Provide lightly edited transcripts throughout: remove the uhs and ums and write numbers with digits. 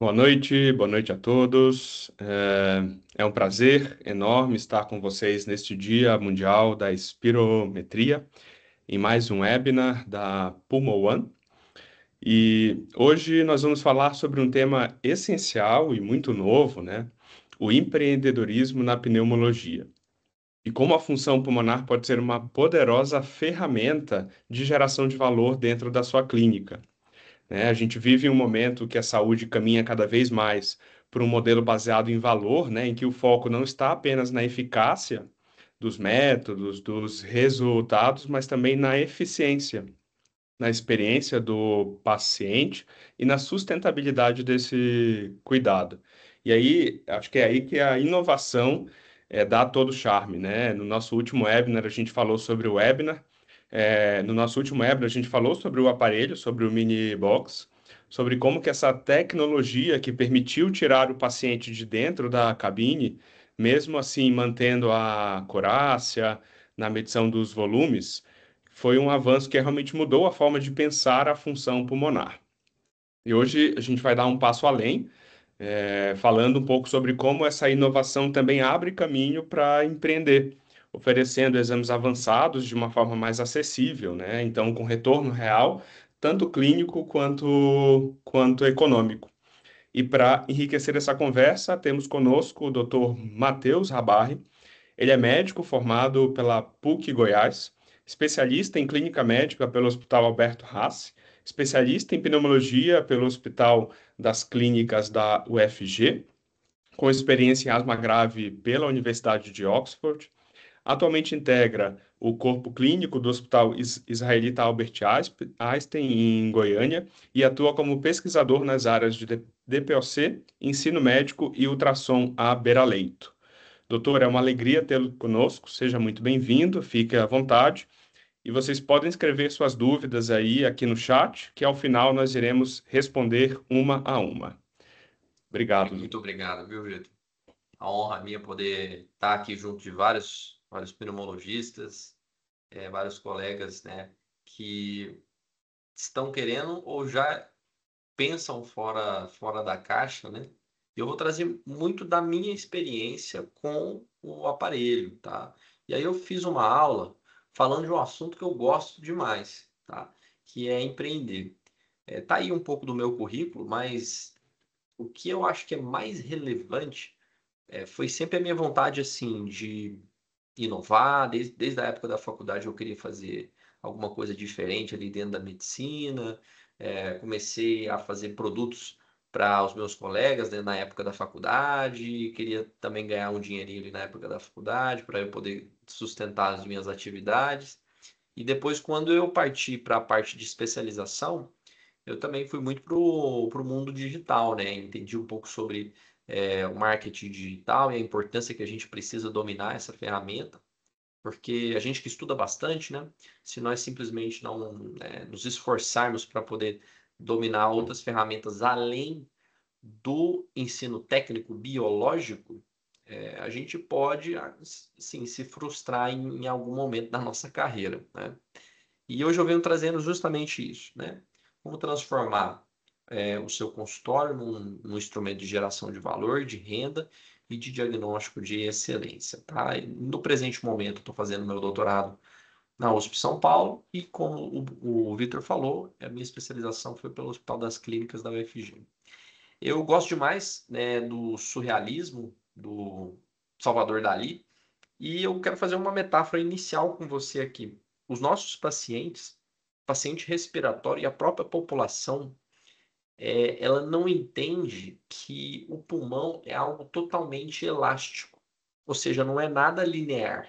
Boa noite a todos. É um prazer enorme estar com vocês neste Dia Mundial da Espirometria, em mais um webinar da Pulmo One. E hoje nós vamos falar sobre um tema essencial e muito novo, né? O empreendedorismo na pneumologia. E como a função pulmonar pode ser uma poderosa ferramenta de geração de valor dentro da sua clínica, né? A gente vive um momento que a saúde caminha cada vez mais para um modelo baseado em valor, né, em que o foco não está apenas na eficácia dos métodos, dos resultados, mas também na eficiência, na experiência do paciente e na sustentabilidade desse cuidado. E aí, acho que é aí que a inovação dá todo o charme, né? No nosso último webinar, a gente falou sobre o webinar. No nosso último webinar, a gente falou sobre o aparelho, sobre o mini box, sobre como que essa tecnologia que permitiu tirar o paciente de dentro da cabine, mesmo assim mantendo a corácia na medição dos volumes, foi um avanço que realmente mudou a forma de pensar a função pulmonar. E hoje a gente vai dar um passo além, falando um pouco sobre como essa inovação também abre caminho para empreender, oferecendo exames avançados de uma forma mais acessível, né? Então, com retorno real, tanto clínico quanto econômico. E para enriquecer essa conversa, temos conosco o Dr. Matheus Rabarri. Ele é médico formado pela PUC Goiás, especialista em clínica médica pelo Hospital Alberto Rassi, especialista em pneumologia pelo Hospital das Clínicas da UFG, com experiência em asma grave pela Universidade de Oxford. Atualmente integra o corpo clínico do Hospital Israelita Albert Einstein, em Goiânia, e atua como pesquisador nas áreas de DPOC, ensino médico e ultrassom à beira-leito. Doutor, é uma alegria tê-lo conosco. Seja muito bem-vindo, fique à vontade. E vocês podem escrever suas dúvidas aí aqui no chat, que ao final nós iremos responder uma a uma. Obrigado, Muito doutor. obrigado, viu, Vitor? A honra minha poder estar aqui junto de vários pneumologistas, vários colegas, né, que estão querendo ou já pensam fora da caixa, né? Eu vou trazer muito da minha experiência com o aparelho, tá? E aí eu fiz uma aula falando de um assunto que eu gosto demais, tá? Que é empreender. Tá aí um pouco do meu currículo, mas o que eu acho que é mais relevante foi sempre a minha vontade, assim, de inovar. Desde a época da faculdade eu queria fazer alguma coisa diferente ali dentro da medicina. Comecei a fazer produtos para os meus colegas, né, na época da faculdade. Queria também ganhar um dinheirinho ali na época da faculdade para eu poder sustentar as minhas atividades. E depois, quando eu parti para a parte de especialização, eu também fui muito pro mundo digital, né? Entendi um pouco sobre o marketing digital e a importância que a gente precisa dominar essa ferramenta, porque a gente que estuda bastante, né? Se nós simplesmente não nos esforçarmos para poder dominar outras ferramentas além do ensino técnico biológico, a gente pode, sim, se frustrar em algum momento da nossa carreira, né? E hoje eu venho trazendo justamente isso, né? Como transformar o seu consultório num instrumento de geração de valor, de renda e de diagnóstico de excelência, tá? E no presente momento, estou fazendo meu doutorado na USP São Paulo e, como o Vitor falou, a minha especialização foi pelo Hospital das Clínicas da UFG. Eu gosto demais, né, do surrealismo, do Salvador Dalí, e eu quero fazer uma metáfora inicial com você aqui. Os nossos pacientes, paciente respiratório e a própria população, ela não entende que o pulmão é algo totalmente elástico. Ou seja, não é nada linear.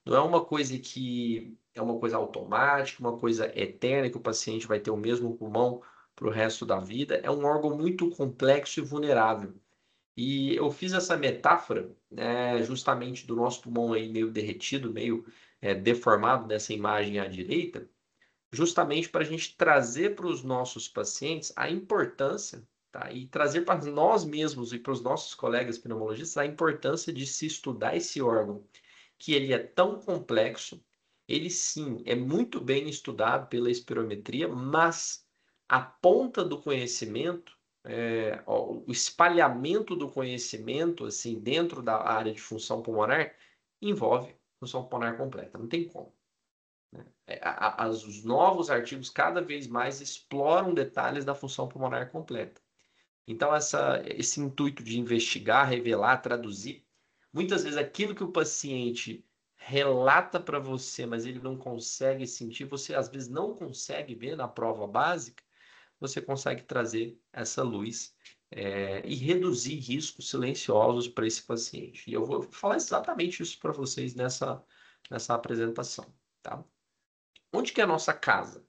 Não é uma coisa que é uma coisa automática, uma coisa eterna, que o paciente vai ter o mesmo pulmão para o resto da vida. É um órgão muito complexo e vulnerável. E eu fiz essa metáfora, né, justamente do nosso pulmão aí meio derretido, meio deformado nessa imagem à direita, justamente para a gente trazer para os nossos pacientes a importância, tá? E trazer para nós mesmos e para os nossos colegas pneumologistas a importância de se estudar esse órgão, que ele é tão complexo, ele sim é muito bem estudado pela espirometria, mas a ponta do conhecimento o espalhamento do conhecimento assim dentro da área de função pulmonar envolve função pulmonar completa, não tem como. Né? Os novos artigos cada vez mais exploram detalhes da função pulmonar completa. Então, esse intuito de investigar, revelar, traduzir, muitas vezes aquilo que o paciente relata para você, mas ele não consegue sentir, você às vezes não consegue ver na prova básica, você consegue trazer essa luz e reduzir riscos silenciosos para esse paciente. E eu vou falar exatamente isso para vocês nessa apresentação. Tá? Onde que é a nossa casa?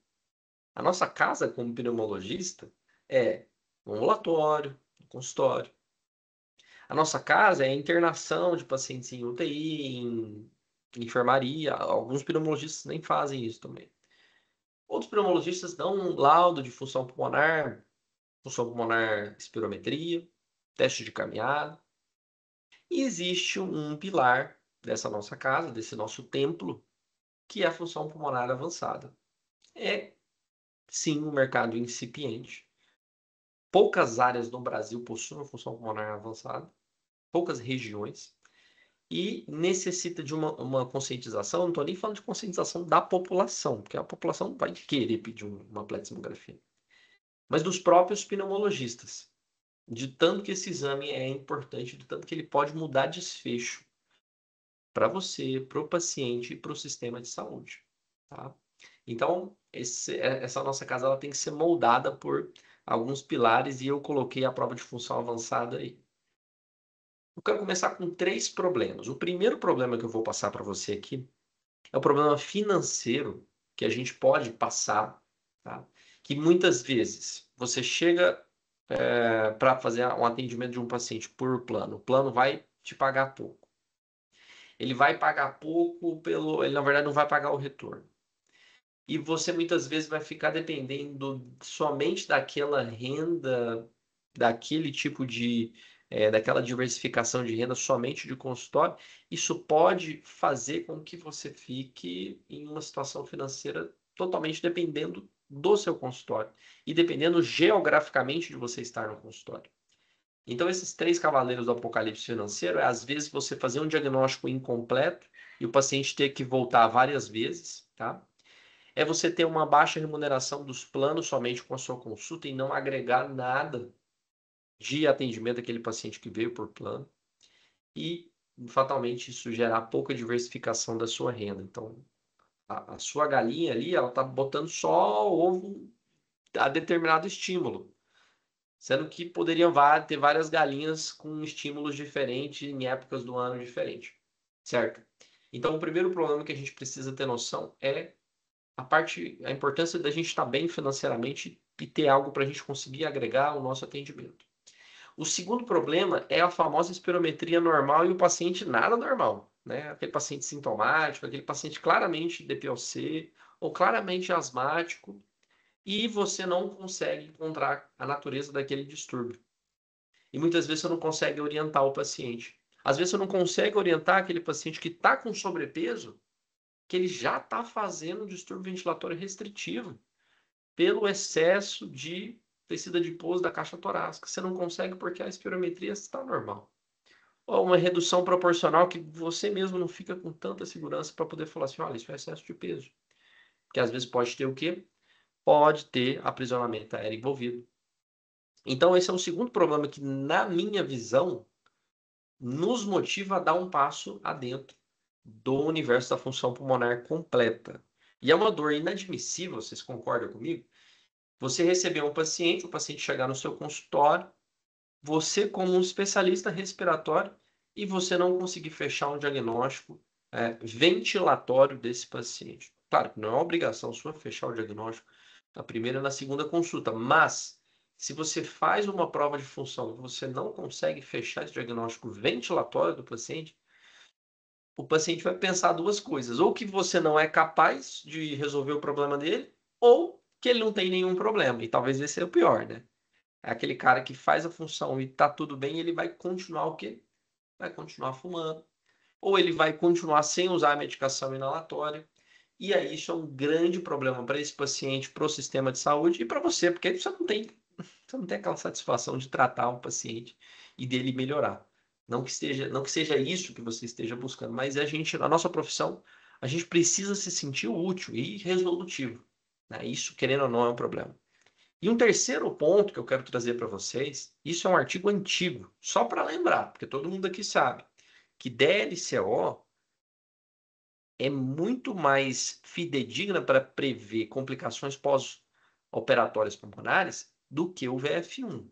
A nossa casa, como pneumologista, é um ambulatório, um consultório. A nossa casa é a internação de pacientes em UTI, em enfermaria. Alguns pneumologistas nem fazem isso também. Outros pneumologistas dão um laudo de função pulmonar espirometria, teste de caminhada. E existe um pilar dessa nossa casa, desse nosso templo, que é a função pulmonar avançada. É, sim, um mercado incipiente. Poucas áreas no Brasil possuem função pulmonar avançada, poucas regiões, e necessita de uma conscientização. Não estou nem falando de conscientização da população, porque a população vai querer pedir uma pletismografia, mas dos próprios pneumologistas, de tanto que esse exame é importante, de tanto que ele pode mudar desfecho para você, para o paciente e para o sistema de saúde. Tá? Então, essa nossa casa ela tem que ser moldada por alguns pilares e eu coloquei a prova de função avançada aí. Eu quero começar com 3 problemas. O primeiro problema que eu vou passar para você aqui é o problema financeiro que a gente pode passar, tá? Que muitas vezes você chega para fazer um atendimento de um paciente por plano. O plano vai te pagar pouco. Ele vai pagar pouco ele na verdade não vai pagar o retorno. E você muitas vezes vai ficar dependendo somente daquela renda, daquele tipo daquela diversificação de renda somente de consultório. Isso pode fazer com que você fique em uma situação financeira totalmente dependendo do seu consultório e dependendo geograficamente de você estar no consultório. Então, esses 3 cavaleiros do apocalipse financeiro é, às vezes, você fazer um diagnóstico incompleto e o paciente ter que voltar várias vezes, tá? É você ter uma baixa remuneração dos planos somente com a sua consulta e não agregar nada de atendimento daquele paciente que veio por plano. E, fatalmente, isso gerar pouca diversificação da sua renda. Então, a sua galinha ali, ela está botando só ovo a determinado estímulo. Sendo que poderiam ter várias galinhas com estímulos diferentes em épocas do ano diferentes. Certo? Então, o primeiro problema que a gente precisa ter noção é a importância da gente estar bem financeiramente e ter algo para a gente conseguir agregar ao nosso atendimento. O segundo problema é a famosa espirometria normal e o paciente nada normal, né? Aquele paciente sintomático, aquele paciente claramente DPLC ou claramente asmático e você não consegue encontrar a natureza daquele distúrbio. E muitas vezes você não consegue orientar o paciente. Às vezes você não consegue orientar aquele paciente que está com sobrepeso, que ele já está fazendo um distúrbio ventilatório restritivo pelo excesso de tecido adiposo da caixa torácica. Você não consegue porque a espirometria está normal. Ou uma redução proporcional que você mesmo não fica com tanta segurança para poder falar assim, olha, isso é excesso de peso. Porque às vezes pode ter o quê? Pode ter aprisionamento aéreo envolvido. Então esse é o segundo problema que, na minha visão, nos motiva a dar um passo adentro do universo da função pulmonar completa. E é uma dor inadmissível, vocês concordam comigo? Você receber um paciente, o paciente chegar no seu consultório, você como um especialista respiratório, e você não conseguir fechar um diagnóstico ventilatório desse paciente. Claro que não é uma obrigação sua fechar o diagnóstico na primeira e na segunda consulta, mas se você faz uma prova de função e você não consegue fechar esse diagnóstico ventilatório do paciente, o paciente vai pensar 2 coisas. Ou que você não é capaz de resolver o problema dele, ou que ele não tem nenhum problema. E talvez esse seja o pior, né? É aquele cara que faz a função e tá tudo bem, ele vai continuar o quê? Vai continuar fumando. Ou ele vai continuar sem usar a medicação inalatória. E aí isso é um grande problema para esse paciente, para o sistema de saúde e para você, porque você não tem você não tem aquela satisfação de tratar um paciente e dele melhorar. Não que seja isso que você esteja buscando, mas a nossa profissão, a gente precisa se sentir útil e resolutivo, né? Isso, querendo ou não, é um problema. E um terceiro ponto que eu quero trazer para vocês, isso é um artigo antigo, só para lembrar, porque todo mundo aqui sabe que DLCO é muito mais fidedigna para prever complicações pós-operatórias pulmonares do que o VF1.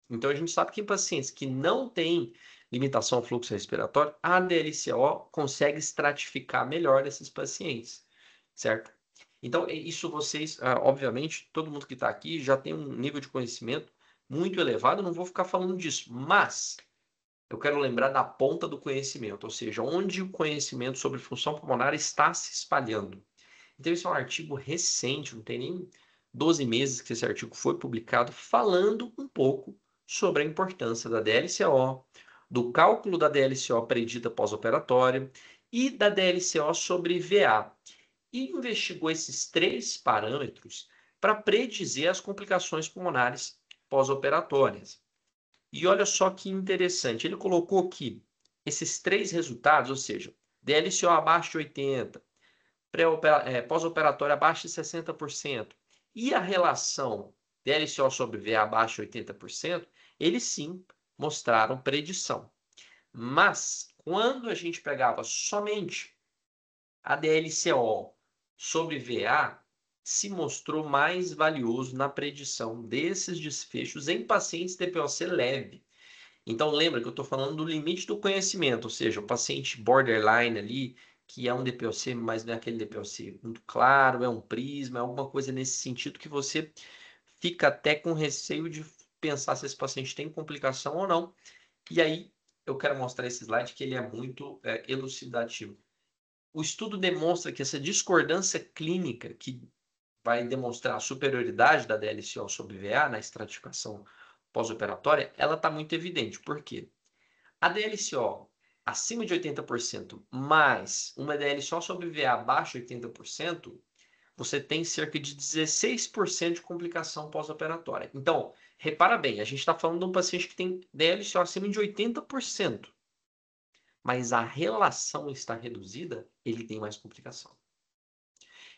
Então, a gente sabe que em pacientes que não têm limitação ao fluxo respiratório, a DLCO consegue estratificar melhor esses pacientes, certo? Então, isso vocês, obviamente, todo mundo que está aqui já tem um nível de conhecimento muito elevado, não vou ficar falando disso, mas eu quero lembrar da ponta do conhecimento, ou seja, onde o conhecimento sobre função pulmonar está se espalhando. Então, esse é um artigo recente, não tem nem 12 meses que esse artigo foi publicado, falando um pouco sobre a importância da DLCO, do cálculo da DLCO predita pós-operatória e da DLCO sobre VA. E investigou esses três parâmetros para predizer as complicações pulmonares pós-operatórias. E olha só que interessante, ele colocou que esses três resultados, ou seja, DLCO abaixo de 80, pós-operatório abaixo de 60%, e a relação DLCO sobre VA abaixo de 80%, eles sim mostraram predição. Mas, quando a gente pegava somente a DLCO sobre VA, se mostrou mais valioso na predição desses desfechos em pacientes TPOC leve. Então, lembra que eu estou falando do limite do conhecimento, ou seja, o paciente borderline ali, que é um DPOC, mas não é aquele DPOC muito claro, é um prisma, é alguma coisa nesse sentido que você fica até com receio de pensar se esse paciente tem complicação ou não. E aí, eu quero mostrar esse slide que ele é muito elucidativo. O estudo demonstra que essa discordância clínica, que vai demonstrar a superioridade da DLCO sobre VA na estratificação pós-operatória, ela está muito evidente. Por quê? A DLCO acima de 80% mais uma DLCO sobre VA abaixo de 80%, você tem cerca de 16% de complicação pós-operatória. Então, repara bem, a gente está falando de um paciente que tem DLCO acima de 80%, mas a relação está reduzida, ele tem mais complicação.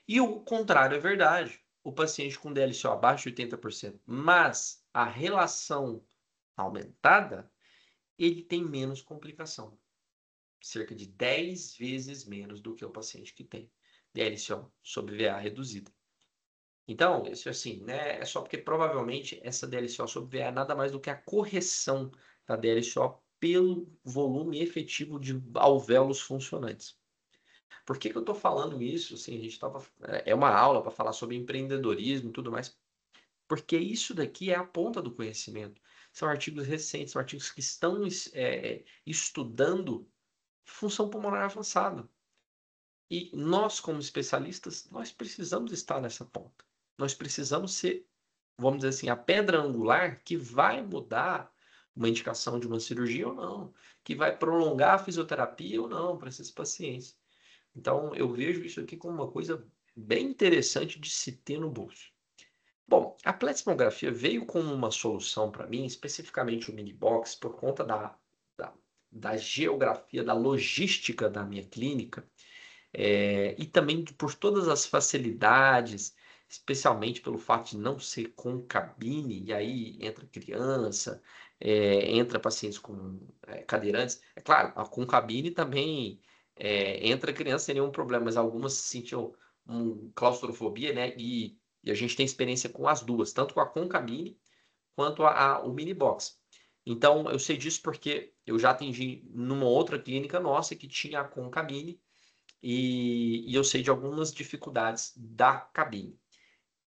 E o contrário é verdade. O paciente com DLCO abaixo de 80%, mas a relação aumentada, ele tem menos complicação. Cerca de 10 vezes menos do que o paciente que tem DLCO sobre VA reduzida. Então, isso assim, né, é só porque provavelmente essa DLCO sobre VA é nada mais do que a correção da DLCO pelo volume efetivo de alvéolos funcionantes. Por que eu estou falando isso? Assim, a gente é uma aula para falar sobre empreendedorismo e tudo mais. Porque isso daqui é a ponta do conhecimento. São artigos recentes, são artigos que estão estudando função pulmonar avançada. E nós, como especialistas, nós precisamos estar nessa ponta. Nós precisamos ser, vamos dizer assim, a pedra angular que vai mudar uma indicação de uma cirurgia ou não, que vai prolongar a fisioterapia ou não para esses pacientes. Então, eu vejo isso aqui como uma coisa bem interessante de se ter no bolso. Bom, a pletismografia veio como uma solução para mim, especificamente o mini-box, por conta da geografia, da logística da minha clínica, e também por todas as facilidades, especialmente pelo fato de não ser com cabine, e aí entra criança, entra pacientes com cadeirantes. É claro, com cabine também entra criança sem nenhum problema, mas algumas sentiam claustrofobia, né? E a gente tem experiência com as duas, tanto com a concabine quanto o mini box. Então, eu sei disso porque eu já atendi numa outra clínica nossa que tinha a concabine e eu sei de algumas dificuldades da cabine.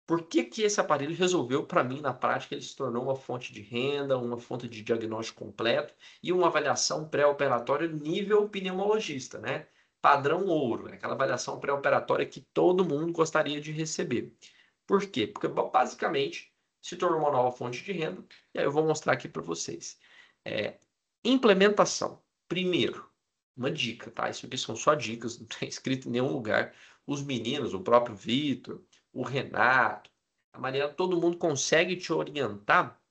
Por que que esse aparelho resolveu, para mim, na prática, ele se tornou uma fonte de renda, uma fonte de diagnóstico completo e uma avaliação pré-operatória nível pneumologista, né? Padrão ouro, aquela avaliação pré-operatória que todo mundo gostaria de receber. Por quê? Porque basicamente se tornou uma nova fonte de renda, e aí eu vou mostrar aqui para vocês. Implementação. Primeiro, uma dica, tá? Isso aqui são só dicas, não tem escrito em nenhum lugar. Os meninos, o próprio Vitor, o Renato, A Mariana, todo mundo consegue te orientar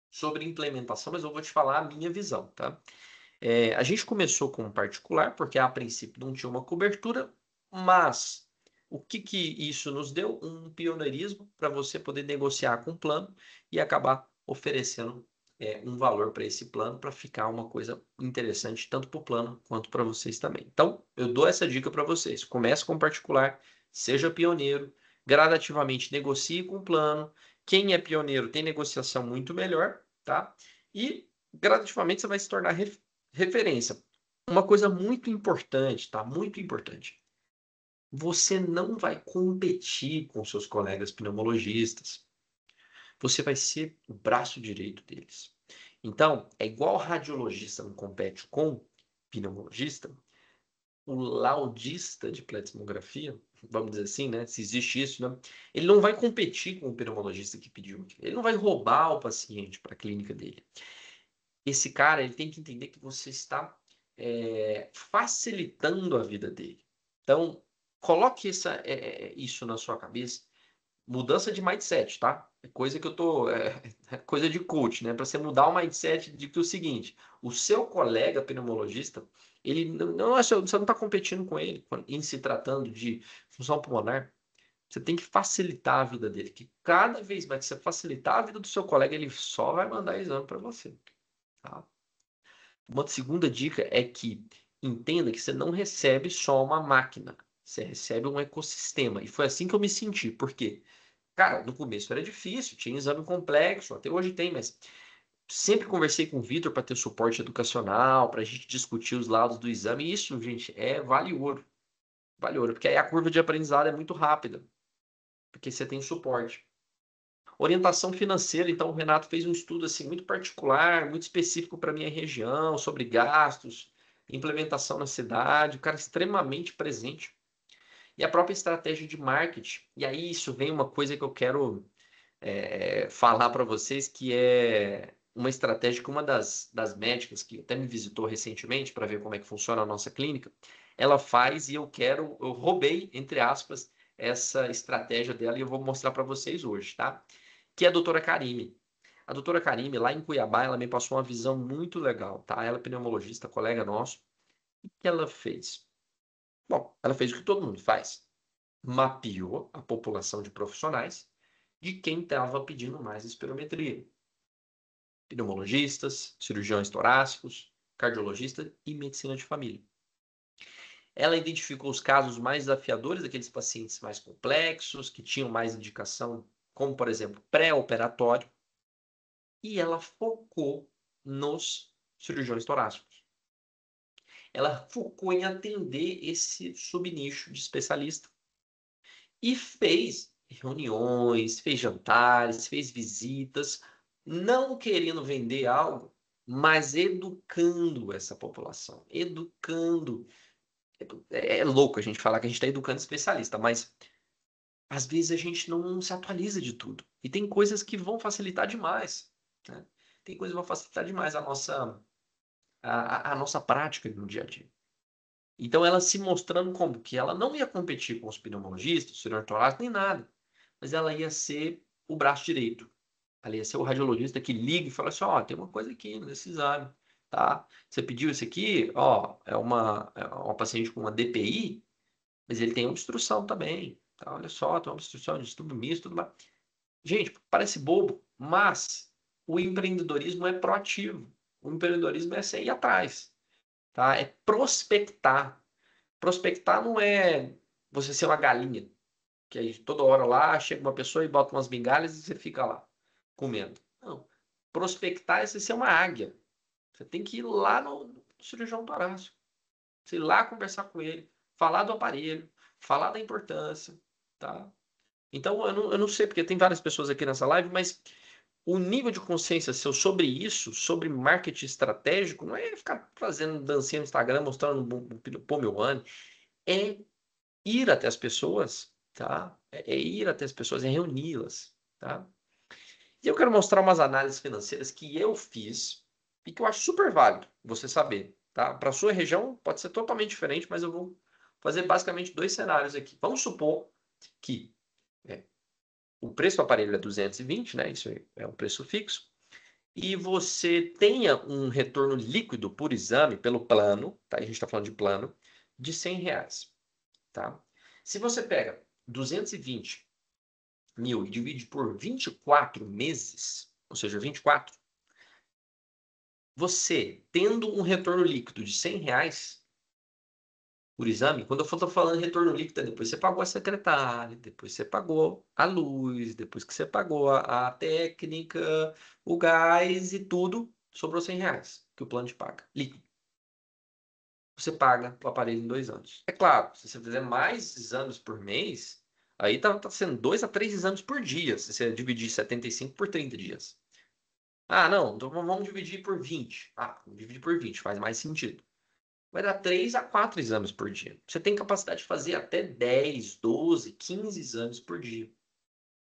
sobre implementação, mas eu vou te falar a minha visão, tá? A gente começou com um particular, porque a princípio não tinha uma cobertura, mas o que que isso nos deu? Um pioneirismo para você poder negociar com o plano e acabar oferecendo um valor para esse plano para ficar uma coisa interessante tanto para o plano quanto para vocês também. Então, eu dou essa dica para vocês. Comece com particular, seja pioneiro, gradativamente negocie com o plano. Quem é pioneiro tem negociação muito melhor, tá? E gradativamente você vai se tornar referência. Uma coisa muito importante, tá? Muito importante. Você não vai competir com seus colegas pneumologistas. Você vai ser o braço direito deles. Então, é igual o radiologista não compete com pneumologista, o laudista de pletismografia, vamos dizer assim, né? Se existe isso, né? Ele não vai competir com o pneumologista que pediu. Ele não vai roubar o paciente para a clínica dele. Esse cara, ele tem que entender que você está facilitando a vida dele. Então, coloque isso na sua cabeça. Mudança de mindset, tá? É coisa que eu tô. É coisa de coach, né? Para você mudar o mindset de que é o seguinte: o seu colega pneumologista, ele não você não está competindo com ele em se tratando de função pulmonar. Você tem que facilitar a vida dele. Que cada vez mais que você facilitar a vida do seu colega, ele só vai mandar exame para você. Tá? Uma segunda dica é que entenda que você não recebe só uma máquina, você recebe um ecossistema. E foi assim que eu me senti, porque, cara, no começo era difícil, tinha exame complexo, até hoje tem, mas sempre conversei com o Vitor para ter suporte educacional, para a gente discutir os lados do exame. E isso, gente, vale ouro, porque aí a curva de aprendizado é muito rápida, porque você tem suporte. Orientação financeira, então o Renato fez um estudo assim muito particular, muito específico para minha região, sobre gastos, implementação na cidade, o cara extremamente presente. E a própria estratégia de marketing. E aí isso vem uma coisa que eu quero falar para vocês, que é uma estratégia que uma das médicas, que até me visitou recentemente para ver como é que funciona a nossa clínica, ela faz e eu roubei, entre aspas, essa estratégia dela e eu vou mostrar para vocês hoje, tá? Que é a doutora Karime. A doutora Karime, lá em Cuiabá, ela me passou uma visão muito legal, tá? Ela é pneumologista, colega nosso. O que ela fez? Bom, ela fez o que todo mundo faz. Mapeou a população de profissionais de quem estava pedindo mais espirometria. Pneumologistas, cirurgiões torácicos, cardiologistas e medicina de família. Ela identificou os casos mais desafiadores, aqueles pacientes mais complexos, que tinham mais indicação, como, por exemplo, pré-operatório, e ela focou nos cirurgiões torácicos. Ela focou em atender esse subnicho de especialista e fez reuniões, fez jantares, fez visitas, não querendo vender algo, mas educando essa população, educando. É louco a gente falar que a gente está educando especialista, mas às vezes a gente não se atualiza de tudo. E tem coisas que vão facilitar demais, né? Tem coisas que vão facilitar demais a nossa prática no dia a dia. Então, ela se mostrando como que ela não ia competir com os pneumologistas, o cirurgião torácico, nem nada, mas ela ia ser o braço direito. Ela ia ser o radiologista que liga e fala assim, ó, tem uma coisa aqui nesse exame, tá? Você pediu isso aqui, ó, é uma paciente com uma DPI, mas ele tem obstrução também, tá? Olha só, tem uma obstrução de distúrbio misto, tudo mais. Gente, parece bobo, mas o empreendedorismo é proativo. O empreendedorismo é você ir atrás, tá? É prospectar. Prospectar não é você ser uma galinha, que aí toda hora lá chega uma pessoa e bota umas bengalhas e você fica lá comendo. Não. Prospectar é você ser uma águia. Você tem que ir lá no cirurgião torácico. Você ir lá conversar com ele, falar do aparelho, falar da importância, tá? Então, eu não sei, porque tem várias pessoas aqui nessa live, mas o nível de consciência seu sobre isso, sobre marketing estratégico, não é ficar fazendo dancinha no Instagram, mostrando pô, meu ano, é ir até as pessoas, tá? É ir até as pessoas, é reuni-las, tá? E eu quero mostrar umas análises financeiras que eu fiz e que eu acho super válido você saber, tá? Para sua região pode ser totalmente diferente, mas eu vou fazer basicamente dois cenários aqui. Vamos supor que o preço do aparelho é 220, né? Isso é um preço fixo. E você tenha um retorno líquido por exame, pelo plano, tá? A gente está falando de plano, de R$ 100, tá? Se você pega 220 mil e divide por 24 meses, ou seja, 24, você tendo um retorno líquido de R$ 100 por exame, quando eu estou falando retorno líquido, depois você pagou a secretária, depois você pagou a luz, depois que você pagou a técnica, o gás e tudo, sobrou R$ 100 que o plano te paga, líquido. Você paga o aparelho em 2 anos. É claro, se você fizer mais exames por mês, aí tá sendo 2 a 3 exames por dia, se você dividir 75 por 30 dias. Ah, não, então vamos dividir por 20. Ah, vamos dividir por 20, faz mais sentido. Vai dar 3 a 4 exames por dia. Você tem capacidade de fazer até 10, 12, 15 exames por dia.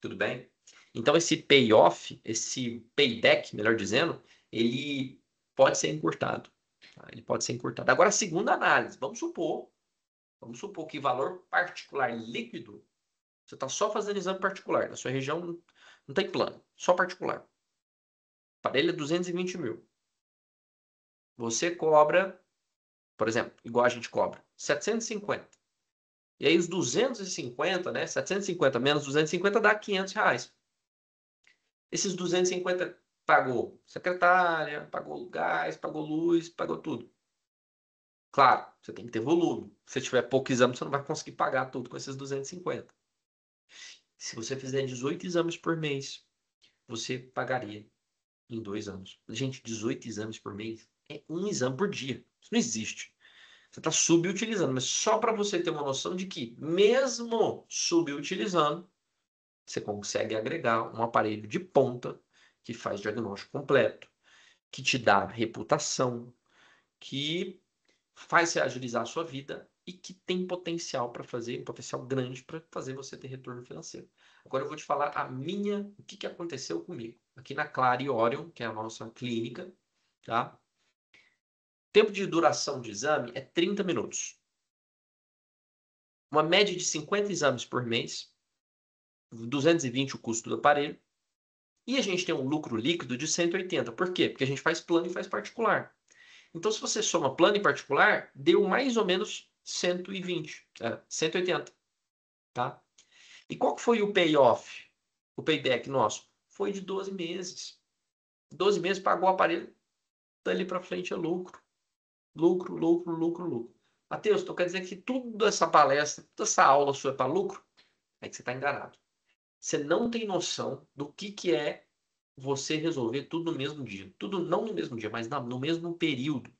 Tudo bem? Então, esse payoff, esse payback, melhor dizendo, ele pode ser encurtado. Tá? Ele pode ser encurtado. Agora, a segunda análise. Vamos supor que valor particular líquido, você está só fazendo exame particular. Na sua região não tem plano, só particular. Aparelho é 220 mil. Você cobra, por exemplo, igual a gente cobra, 750. E aí os 250, né? 750 menos 250 dá R$ 500. Esses 250 pagou secretária, pagou gás, pagou luz, pagou tudo. Claro, você tem que ter volume. Se tiver pouco exame, você não vai conseguir pagar tudo com esses 250. Se você fizer 18 exames por mês, você pagaria em 2 anos. Gente, 18 exames por mês é um exame por dia. Isso não existe. Você está subutilizando, mas só para você ter uma noção de que, mesmo subutilizando, você consegue agregar um aparelho de ponta que faz diagnóstico completo, que te dá reputação, que faz você agilizar a sua vida e que tem potencial para fazer, um potencial grande para fazer você ter retorno financeiro. Agora eu vou te falar o que aconteceu comigo. Aqui na Clare Orion, que é a nossa clínica, tá? Tempo de duração de exame é 30 minutos. Uma média de 50 exames por mês, 220 o custo do aparelho, e a gente tem um lucro líquido de 180. Por quê? Porque a gente faz plano e faz particular. Então, se você soma plano e particular, deu mais ou menos 120, 180, tá? E qual que foi o payoff, o payback nosso? Foi de 12 meses. 12 meses pagou o aparelho, dali para frente é lucro. Lucro, lucro, lucro, lucro. Matheus, então quer dizer que toda essa palestra, toda essa aula sua é para lucro? É que você está enganado. Você não tem noção do que é você resolver tudo no mesmo dia. Tudo não no mesmo dia, mas no mesmo período.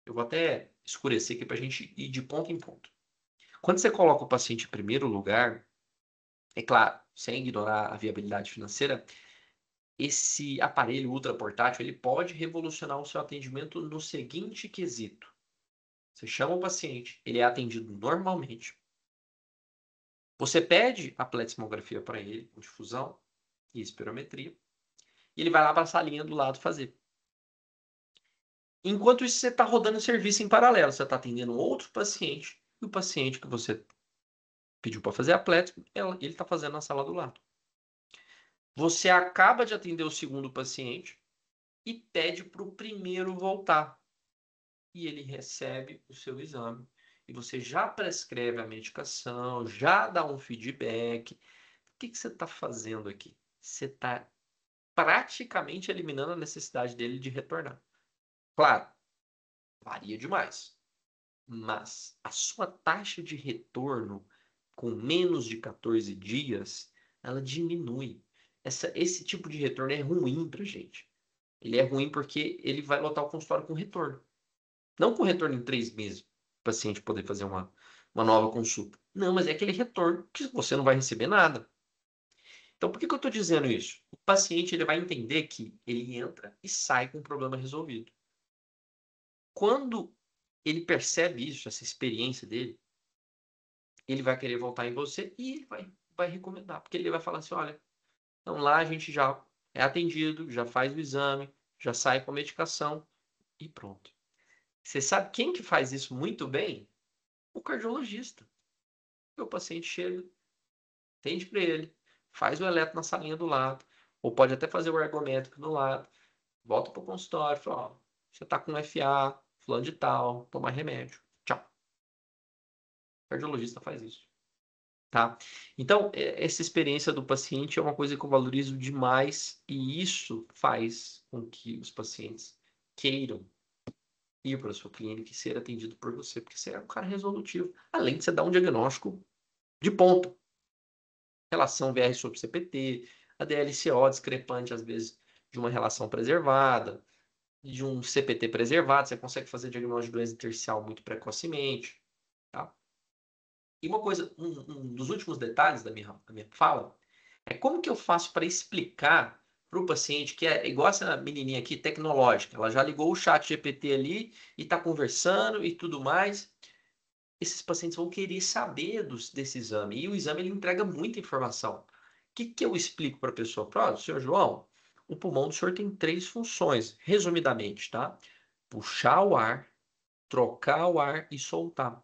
Eu vou até escurecer aqui para a gente ir de ponto em ponto. Quando você coloca o paciente em primeiro lugar, é claro, sem ignorar a viabilidade financeira, esse aparelho ultraportátil ele pode revolucionar o seu atendimento no seguinte quesito. Você chama o paciente, ele é atendido normalmente. Você pede a pletismografia para ele, com difusão e espirometria, e ele vai lá para a salinha do lado fazer. Enquanto isso, você está rodando o serviço em paralelo. Você está atendendo outro paciente, e o paciente que você pediu para fazer a pletismo, ele está fazendo na sala do lado. Você acaba de atender o segundo paciente e pede para o primeiro voltar. E ele recebe o seu exame. E você já prescreve a medicação, já dá um feedback. O que você está fazendo aqui? Você está praticamente eliminando a necessidade dele de retornar. Claro, varia demais. Mas a sua taxa de retorno com menos de 14 dias, ela diminui. Esse tipo de retorno é ruim para gente. Ele é ruim porque ele vai lotar o consultório com retorno. Não com retorno em 3 meses, para o paciente poder fazer uma nova consulta. Não, mas é aquele retorno que você não vai receber nada. Então, por que eu estou dizendo isso? O paciente ele vai entender que ele entra e sai com o problema resolvido. Quando ele percebe isso, essa experiência dele, ele vai querer voltar em você e ele vai recomendar. Porque ele vai falar assim, olha, então lá a gente já é atendido, já faz o exame, já sai com a medicação e pronto. Você sabe quem que faz isso muito bem? O cardiologista. O paciente chega, atende para ele, faz o eletro na salinha do lado, ou pode até fazer o ergométrico do lado, volta para o consultório, fala, ó, você está com FA, fulano de tal, tomar remédio. Tchau. O cardiologista faz isso. Tá? Então, essa experiência do paciente é uma coisa que eu valorizo demais e isso faz com que os pacientes queiram ir para a sua clínica e ser atendido por você, porque você é um cara resolutivo. Além de você dar um diagnóstico de ponta. Relação VR sobre CPT, a DLCO discrepante, às vezes, de uma relação preservada, de um CPT preservado, você consegue fazer diagnóstico de doença intersticial muito precocemente. Tá? E uma coisa, um dos últimos detalhes da minha fala, é como que eu faço para explicar para o paciente que é igual essa menininha aqui, tecnológica, ela já ligou o chat GPT ali e está conversando e tudo mais. Esses pacientes vão querer saber desse exame. E o exame ele entrega muita informação. O que eu explico para a pessoa? Pronto, senhor João, o pulmão do senhor tem 3 funções, resumidamente, tá? Puxar o ar, trocar o ar e soltar.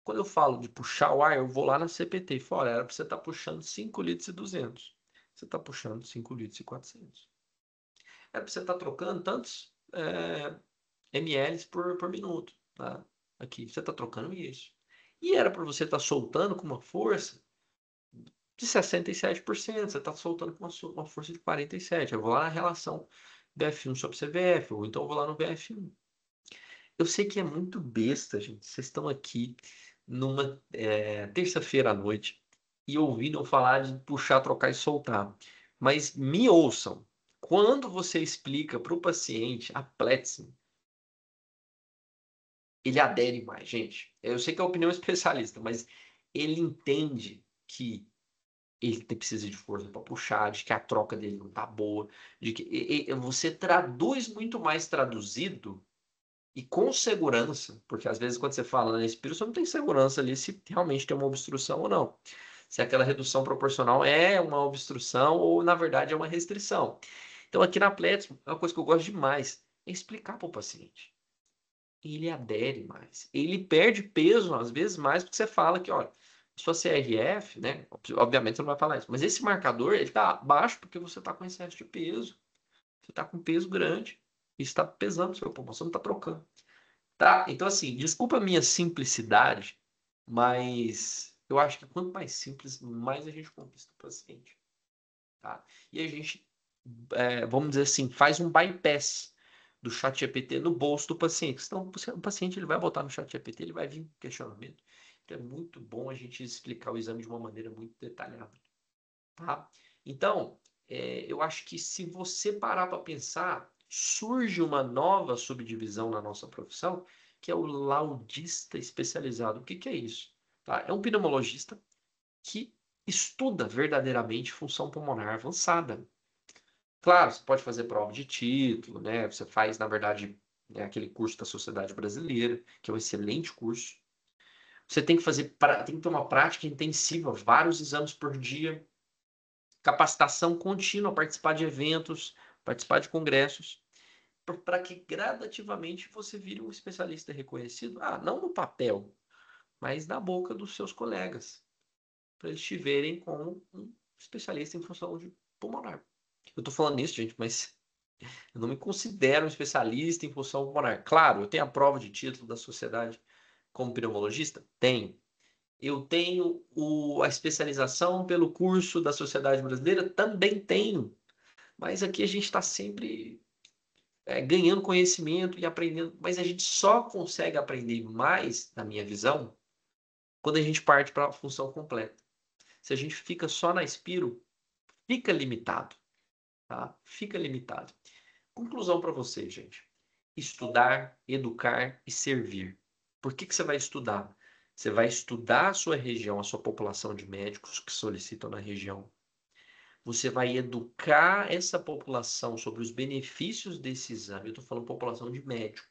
Quando eu falo de puxar o ar, eu vou lá na CPT e falo, olha, era para você estar puxando 5 litros e 200. Você está puxando 5 litros e 400. Era para você estar trocando tantos ml por minuto. Tá? Aqui, você está trocando isso. E era para você estar soltando com uma força de 67%. Você está soltando com uma força de 47%. Eu vou lá na relação VF1 sobre CVF, ou então eu vou lá no VF1. Eu sei que é muito besta, gente. Vocês estão aqui numa terça-feira à noite e ouvindo eu falar de puxar, trocar e soltar. Mas me ouçam. Quando você explica para o paciente a Pletsin, ele adere mais, gente. Eu sei que é opinião especialista, mas ele entende que ele precisa de força para puxar, de que a troca dele não tá boa, de que você traduz muito mais traduzido e com segurança, porque às vezes quando você fala na Inspiro, você não tem segurança ali se realmente tem uma obstrução ou não. Se aquela redução proporcional é uma obstrução ou na verdade é uma restrição. Então aqui na Pletz, é uma coisa que eu gosto demais, é explicar para o paciente. Ele adere mais. Ele perde peso, às vezes, mais porque você fala que, olha, sua CRF, né? Obviamente você não vai falar isso, mas esse marcador, ele tá baixo porque você tá com excesso de peso. Você tá com peso grande. Isso está pesando seu pulmão, você não tá trocando. Tá? Então, assim, desculpa a minha simplicidade, mas eu acho que quanto mais simples, mais a gente conquista o paciente. Tá? E a gente, vamos dizer assim, faz um bypass do chat GPT no bolso do paciente. Então, o paciente ele vai botar no chat GPT, ele vai vir com questionamento. Então, é muito bom a gente explicar o exame de uma maneira muito detalhada. Tá? Então, eu acho que se você parar para pensar, surge uma nova subdivisão na nossa profissão, que é o laudista especializado. O que que é isso? Tá? É um pneumologista que estuda verdadeiramente função pulmonar avançada. Claro, você pode fazer prova de título, né? Você faz, na verdade, aquele curso da Sociedade Brasileira, que é um excelente curso. Você tem que tem que ter uma prática intensiva, vários exames por dia, capacitação contínua, participar de eventos, participar de congressos, para que gradativamente você vire um especialista reconhecido, não no papel, mas na boca dos seus colegas, para eles te verem como um especialista em função de pulmonar. Eu estou falando isso, gente, mas eu não me considero um especialista em função pulmonar. Claro, eu tenho a prova de título da sociedade como pneumologista? Tenho. Eu tenho a especialização pelo curso da Sociedade Brasileira? Também tenho. Mas aqui a gente está sempre ganhando conhecimento e aprendendo. Mas a gente só consegue aprender mais, na minha visão, quando a gente parte para a função completa. Se a gente fica só na Inspiro, fica limitado. Tá? Fica limitado. Conclusão para você, gente. Estudar, educar e servir. Por que você vai estudar? Você vai estudar a sua região, a sua população de médicos que solicitam na região. Você vai educar essa população sobre os benefícios desse exame. Eu estou falando população de médico.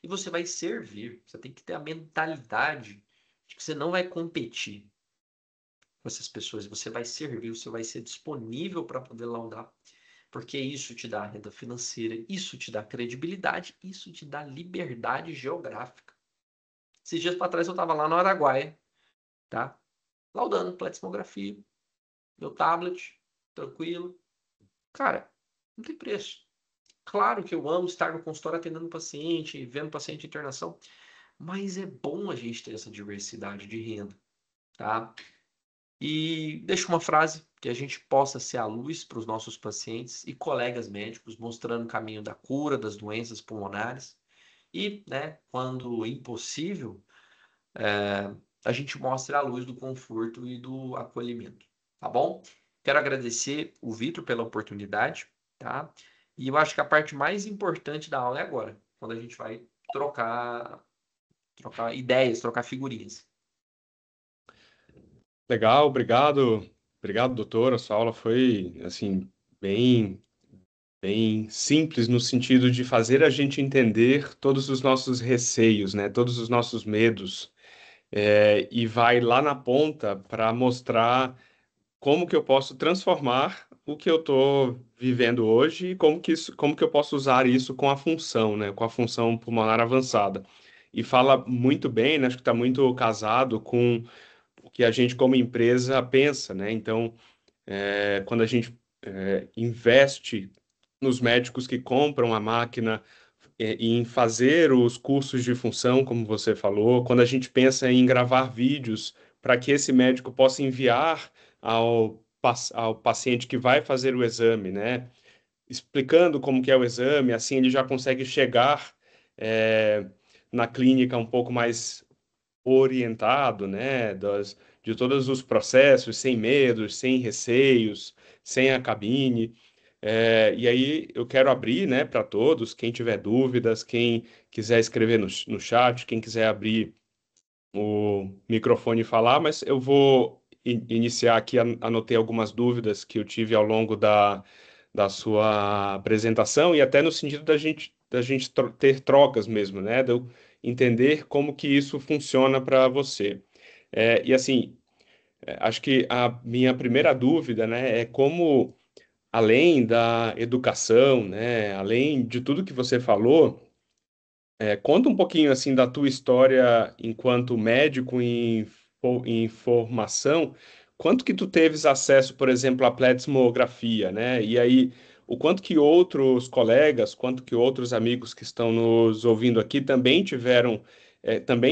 E você vai servir. Você tem que ter a mentalidade de que você não vai competir com essas pessoas. Você vai servir, você vai ser disponível para poder laudar. Porque isso te dá renda financeira, isso te dá credibilidade, isso te dá liberdade geográfica. Esses dias para trás eu estava lá no Araguaia, tá? Laudando pletismografia. meu tablet, tranquilo. Cara, não tem preço. Claro que eu amo estar no consultório atendendo paciente, vendo paciente em internação, mas é bom a gente ter essa diversidade de renda, tá? E deixo uma frase que a gente possa ser a luz para os nossos pacientes e colegas médicos, mostrando o caminho da cura das doenças pulmonares. E, né, quando impossível, a gente mostra a luz do conforto e do acolhimento, tá bom? Quero agradecer o Vitor pela oportunidade, tá? E eu acho que a parte mais importante da aula é agora, quando a gente vai trocar ideias, trocar figurinhas. Legal, obrigado. Obrigado, doutor. A sua aula foi, assim, bem, bem simples no sentido de fazer a gente entender todos os nossos receios, né? Todos os nossos medos. E vai lá na ponta para mostrar como que eu posso transformar o que eu estou vivendo hoje e como que eu posso usar isso com a função, né? Com a função pulmonar avançada. E fala muito bem, né? Acho que está muito casado com o que a gente como empresa pensa, né? Então, quando a gente investe nos médicos que compram a máquina, em fazer os cursos de função, como você falou, quando a gente pensa em gravar vídeos para que esse médico possa enviar ao paciente que vai fazer o exame, né? Explicando como que é o exame, assim ele já consegue chegar é, na clínica um pouco mais orientado, né, de todos os processos, sem medos, sem receios, sem a cabine. E aí eu quero abrir, né, para todos, quem tiver dúvidas, quem quiser escrever no chat, quem quiser abrir o microfone e falar, mas eu vou iniciar aqui, anotei algumas dúvidas que eu tive ao longo da sua apresentação e até no sentido da gente ter trocas mesmo, né? De eu entender como que isso funciona para você. E assim, acho que a minha primeira dúvida, né, é como, além da educação, né, além de tudo que você falou, conta um pouquinho assim da tua história enquanto médico em formação. Quanto que tu teves acesso, por exemplo, à pletismografia, né? E aí, o quanto que outros colegas, quanto que outros amigos que estão nos ouvindo aqui também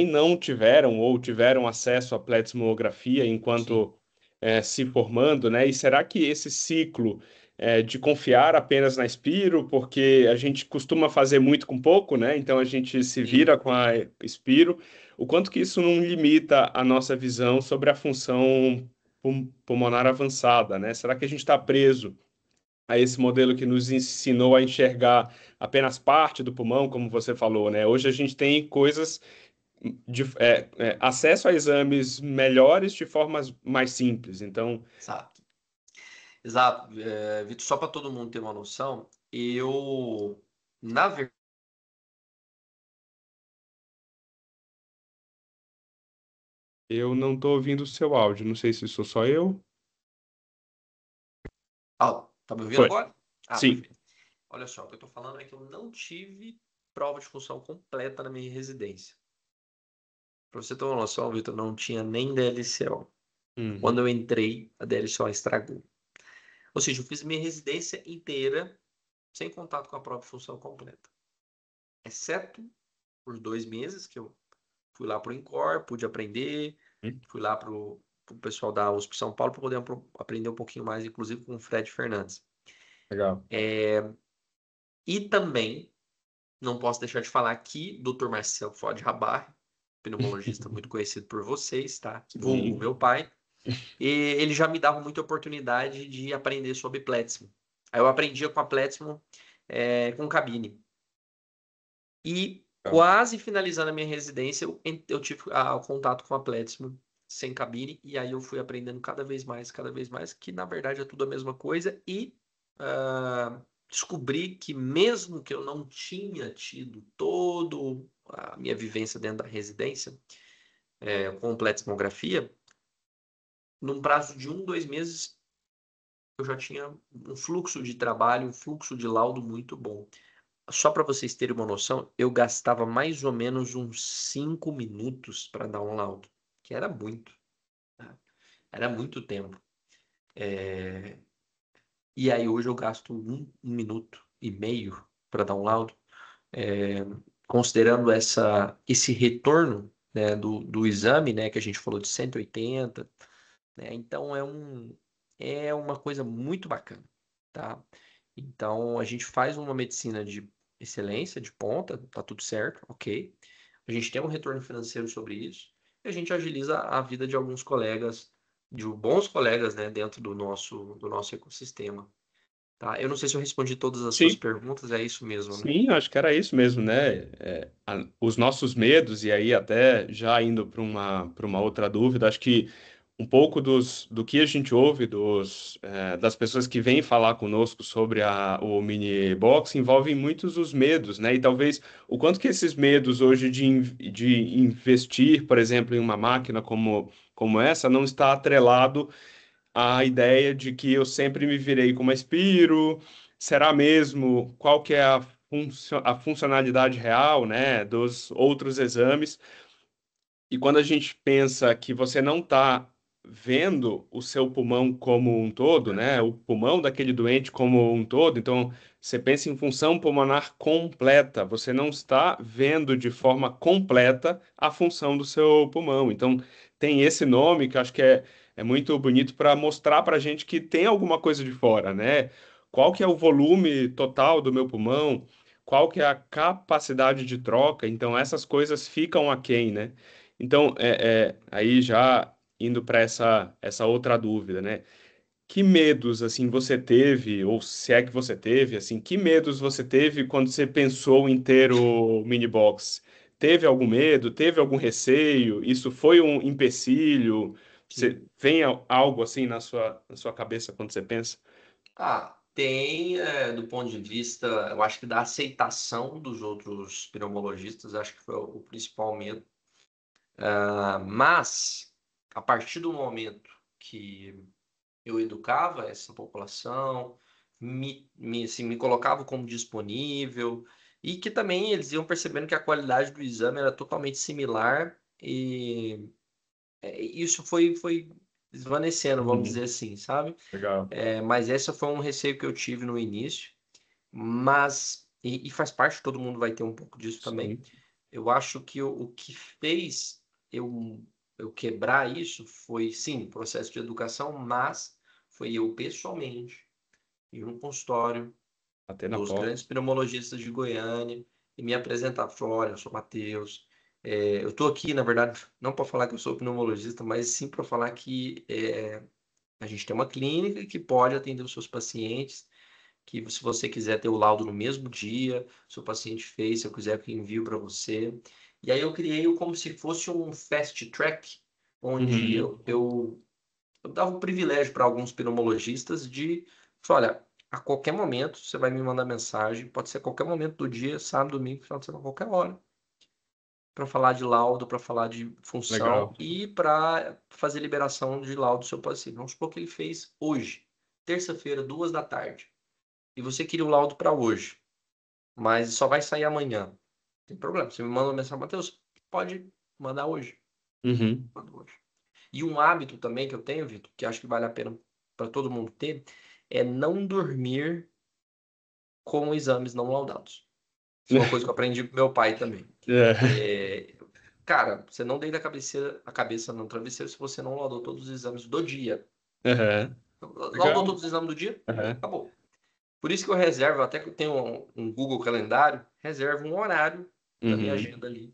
não tiveram ou tiveram acesso à pletismografia Sim, enquanto se formando, né? E será que esse ciclo de confiar apenas na Spiro, porque a gente costuma fazer muito com pouco, né? Então a gente se sim. vira com a Spiro. O quanto que isso não limita a nossa visão sobre a função pulmonar avançada, né? Será que a gente está preso a esse modelo que nos ensinou a enxergar apenas parte do pulmão, como você falou, né? Hoje a gente tem coisas acesso a exames melhores de formas mais simples. Então, Exato. Exato. Vitor, só para todo mundo ter uma noção, na verdade, eu não estou ouvindo o seu áudio. Não sei se sou só eu. tá me ouvindo Foi. agora? Ah, Sim. perfeito. Olha só, o que eu estou falando é que eu não tive prova de função completa na minha residência. Para você ter uma noção, Vitor, não tinha nem DLCO. Quando Uhum. eu entrei, a DLCO estragou. Ou seja, eu fiz minha residência inteira sem contato com a prova de função completa. Exceto por 2 meses que eu fui lá para o INCOR, pude aprender, fui lá para o pessoal da USP São Paulo para poder aprender um pouquinho mais, inclusive com o Fred Fernandes. Legal. E também, não posso deixar de falar aqui, Dr. Marcelo Fod Rabar, pneumologista muito conhecido por vocês, tá? Vulgo Sim. meu pai. E ele já me dava muita oportunidade de aprender sobre Plätimo. Aí eu aprendia com a Plätimo com cabine. E Legal. quase finalizando a minha residência, eu tive o contato com a Plätimo sem cabine, e aí eu fui aprendendo cada vez mais, que na verdade é tudo a mesma coisa, e descobri que mesmo que eu não tinha tido toda a minha vivência dentro da residência, com pletismografia, num prazo de 2 meses, eu já tinha um fluxo de trabalho, um fluxo de laudo muito bom. Só para vocês terem uma noção, eu gastava mais ou menos uns 5 minutos para dar um laudo, que era muito, né? Era muito tempo. E aí hoje eu gasto um minuto e meio para dar um laudo, é, considerando esse retorno, né, do exame, né, que a gente falou de 180, né? Então é uma coisa muito bacana, tá? Então a gente faz uma medicina de excelência, de ponta, tá tudo certo, ok. A gente tem um retorno financeiro sobre isso e a gente agiliza a vida de alguns colegas, de bons colegas, né, dentro do nosso ecossistema, tá? Eu não sei se eu respondi todas as suas Sim. perguntas, é isso mesmo, né? Sim, acho que era isso mesmo, né? Os nossos medos, e aí até já indo para uma outra dúvida, acho que um pouco do que a gente ouve das pessoas que vêm falar conosco sobre o mini box envolvem muitos os medos, né? E talvez o quanto que esses medos hoje de investir, por exemplo, em uma máquina como essa, não está atrelado a ideia de que eu sempre me virei com uma Espiro, será mesmo? Qual que é a funcionalidade real, né, dos outros exames? E quando a gente pensa que você não está vendo o seu pulmão como um todo, né, o pulmão daquele doente como um todo, então você pensa em função pulmonar completa, você não está vendo de forma completa a função do seu pulmão. Então tem esse nome que eu acho que é muito bonito para mostrar para a gente que tem alguma coisa de fora, né? Qual que é o volume total do meu pulmão? Qual que é a capacidade de troca? Então essas coisas ficam aquém, né? Então, aí já indo para essa outra dúvida, né? Que medos, assim, você teve, ou se é que você teve, assim, que medos você teve quando você pensou em ter o mini box? Teve algum medo? Teve algum receio? Isso foi um empecilho? Sim. Vem algo assim na sua cabeça quando você pensa? Tem, do ponto de vista, eu acho que da aceitação dos outros pneumologistas, acho que foi o principal medo. Mas, a partir do momento que eu educava essa população, assim, me colocava como disponível, e que também eles iam percebendo que a qualidade do exame era totalmente similar, e isso foi desvanecendo, vamos Uhum. dizer assim, sabe? Legal. Mas esse foi um receio que eu tive no início, mas, e faz parte, todo mundo vai ter um pouco disso também. Sim. Eu acho que o que fez eu, eu quebrar isso foi, sim, processo de educação, mas foi eu pessoalmente ir no consultório Bater na dos porta. grandes pneumologistas de Goiânia e me apresentar. Falar, olha, eu sou Matheus. Eu estou aqui, na verdade, não para falar que eu sou pneumologista, mas sim para falar que a gente tem uma clínica que pode atender os seus pacientes, que se você quiser ter o laudo no mesmo dia, se o paciente fez, se eu quiser que envio para você. E aí eu criei como se fosse um fast track, onde Uhum. eu dava o privilégio para alguns pneumologistas de falar, olha, a qualquer momento você vai me mandar mensagem, pode ser a qualquer momento do dia, sábado, domingo, final de semana, qualquer hora, para falar de laudo, para falar de função Legal. e para fazer liberação de laudo do seu paciente. Vamos supor que ele fez hoje, terça-feira, 2 da tarde, e você queria o laudo para hoje, mas só vai sair amanhã. Não tem problema. Você me manda uma mensagem, Matheus, pode mandar hoje. Uhum. Manda hoje. E um hábito também que eu tenho, Vitor, que acho que vale a pena para todo mundo ter, é não dormir com exames não laudados. Isso é uma coisa que eu aprendi com meu pai também. É. É, cara, você não deita a cabeça no travesseiro se você não laudou todos os exames do dia. Uhum. Laudou Legal. todos os exames do dia? Uhum. Acabou. Por isso que eu reservo, até que eu tenho um Google Calendário, reservo um horário na minha Uhum. agenda ali,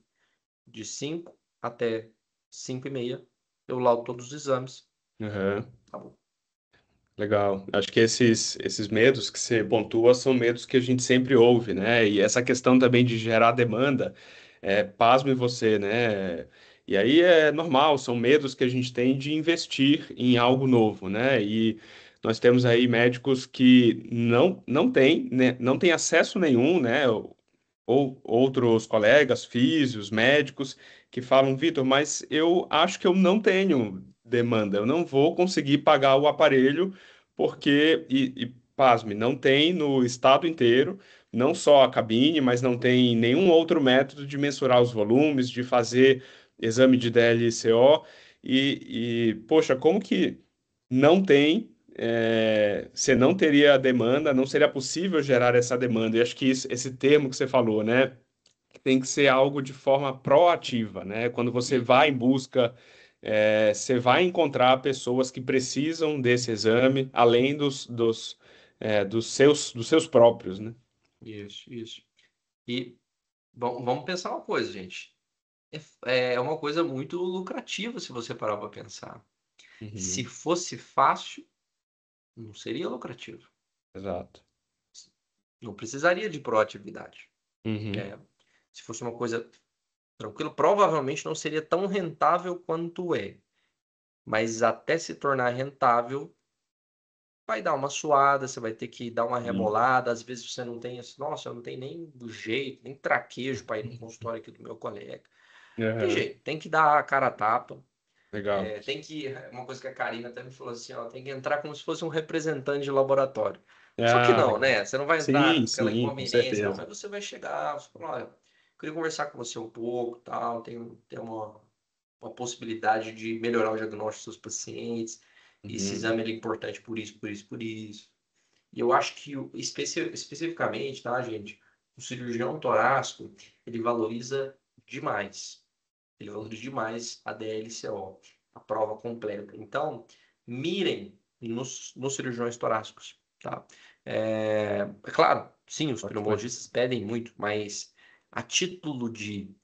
de 5 até 5:30. Eu laudo todos os exames. Uhum. Acabou. Legal. Acho que esses medos que você pontua são medos que a gente sempre ouve, né? E essa questão também de gerar demanda, pasme você, né? E aí é normal, são medos que a gente tem de investir em algo novo, né? E nós temos aí médicos que não têm, né? Não têm acesso nenhum, né? Ou outros colegas, físios, médicos, que falam, Vitor, mas eu acho que eu não tenho demanda, eu não vou conseguir pagar o aparelho, porque, pasme, não tem no estado inteiro, não só a cabine, mas não tem nenhum outro método de mensurar os volumes, de fazer exame de DLCO, poxa, como que não tem? você não teria demanda, não seria possível gerar essa demanda. E acho que esse termo que você falou, né? Tem que ser algo de forma proativa, né? Quando você E vai em busca, você vai encontrar pessoas que precisam desse exame, além dos seus próprios, né? isso, isso. E vamos pensar uma coisa, gente. É uma coisa muito lucrativa se você parar para pensar. Se Uhum, fosse fácil, não seria lucrativo. exato. Não precisaria de proatividade. Uhum, É, se fosse uma coisa tranquila, provavelmente não seria tão rentável quanto é. Mas até se tornar rentável, vai dar uma suada, você vai ter que dar uma sim. rebolada. Às vezes você não tem, nossa, eu não tenho nem jeito, nem traquejo para ir no consultório aqui do meu colega. Não tem Aham, jeito, tem que dar a cara a tapa. legal. Tem que, uma coisa que a Karina até me falou assim, ó, tem que entrar como se fosse um representante de laboratório. Só que Ah, não, legal. né? Você não vai entrar Sim, com aquela sim, com inconveniência, não, certeza. mas você vai chegar, você fala, olha, eu queria conversar com você um pouco, tal, tem uma possibilidade de melhorar o diagnóstico dos seus pacientes, esse Uhum, exame ele é importante por isso, por isso, por isso. E eu acho que, especificamente, tá, gente, o cirurgião torácico, ele valoriza demais. Ele valoriza demais a DLCO, a prova completa. Então, mirem nos cirurgiões torácicos, tá? É claro, sim, os bacana. pneumologistas pedem muito, mas a título de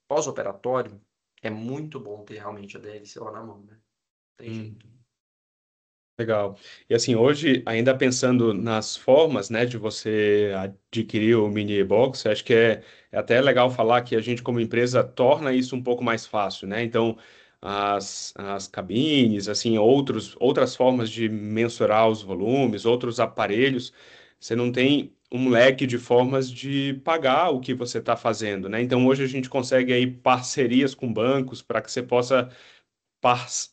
pós-operatório, é muito bom ter realmente a DLCO na mão, né? Não tem Hum. jeito. Legal. E assim, hoje, ainda pensando nas formas, né, de você adquirir o mini box, acho que é até legal falar que a gente, como empresa, torna isso um pouco mais fácil, né? Então, as cabines, assim, outras formas de mensurar os volumes, outros aparelhos, você não tem um leque de formas de pagar o que você está fazendo, né? Então, hoje a gente consegue aí parcerias com bancos para que você possa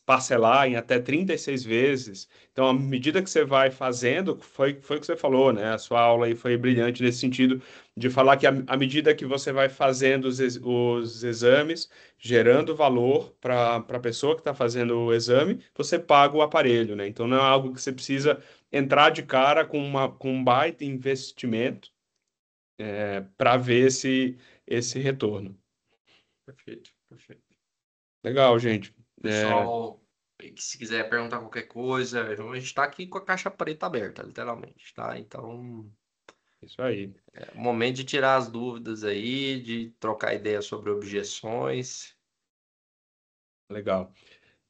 parcelar em até 36 vezes. Então, à medida que você vai fazendo, foi o que você falou, né? A sua aula aí foi brilhante nesse sentido de falar que à medida que você vai fazendo os exames, gerando valor para a pessoa que está fazendo o exame, você paga o aparelho, né? Então, não é algo que você precisa entrar de cara com um baita investimento para ver esse retorno. Perfeito, perfeito. Legal, gente. É, Pessoal, que se quiser perguntar qualquer coisa, a gente está aqui com a caixa preta aberta, literalmente, tá? Então, isso aí. é o momento de tirar as dúvidas aí, de trocar ideia sobre objeções. Legal.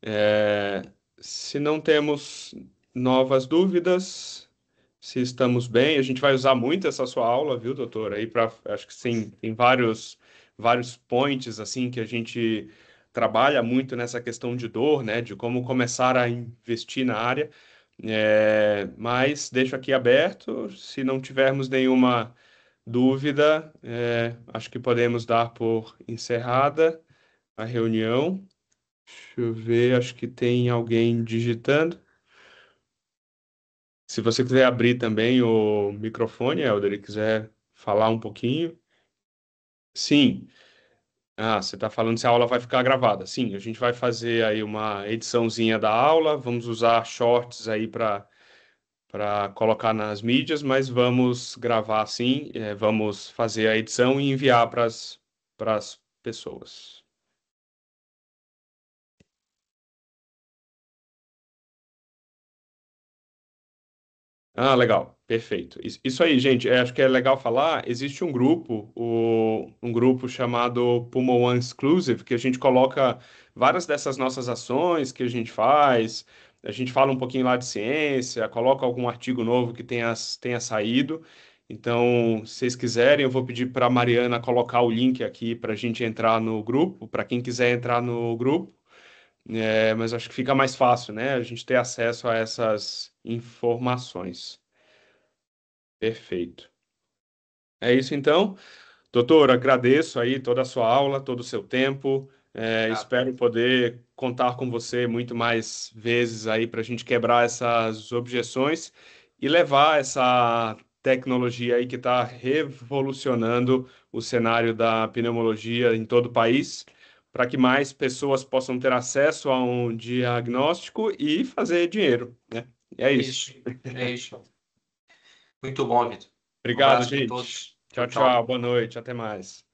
É, se não temos novas dúvidas, se estamos bem, a gente vai usar muito essa sua aula, viu, doutor? Aí para, acho que sim, tem vários points assim que a gente trabalha muito nessa questão de dor, né, de como começar a investir na área. Mas deixo aqui aberto. Se não tivermos nenhuma dúvida, acho que podemos dar por encerrada a reunião. Deixa eu ver, acho que tem alguém digitando. Se você quiser abrir também o microfone, Helder, e quiser falar um pouquinho. Sim. Ah, você está falando se a aula vai ficar gravada. Sim, a gente vai fazer aí uma ediçãozinha da aula, vamos usar shorts aí para colocar nas mídias, mas vamos gravar sim, vamos fazer a edição e enviar para as pessoas. Ah, legal, perfeito. Isso aí, gente, acho que é legal falar. Existe um grupo, um grupo chamado Puma One Exclusive, que a gente coloca várias dessas nossas ações que a gente faz. A gente fala um pouquinho lá de ciência, coloca algum artigo novo que tenha saído. Então, se vocês quiserem, eu vou pedir para a Mariana colocar o link aqui para a gente entrar no grupo, para quem quiser entrar no grupo. Mas acho que fica mais fácil, né? A gente ter acesso a essas informações. Perfeito. É isso então. Doutor, agradeço aí toda a sua aula, todo o seu tempo. Obrigado. Espero poder contar com você muito mais vezes aí para a gente quebrar essas objeções e levar essa tecnologia aí que está revolucionando o cenário da pneumologia em todo o país para que mais pessoas possam ter acesso a um diagnóstico e fazer dinheiro, né? E é É isso. isso. É isso. Muito bom, Vitor. Um Obrigado, abraço para gente. todos. Tchau, Tchau, tchau. tchau. Boa noite. Até mais.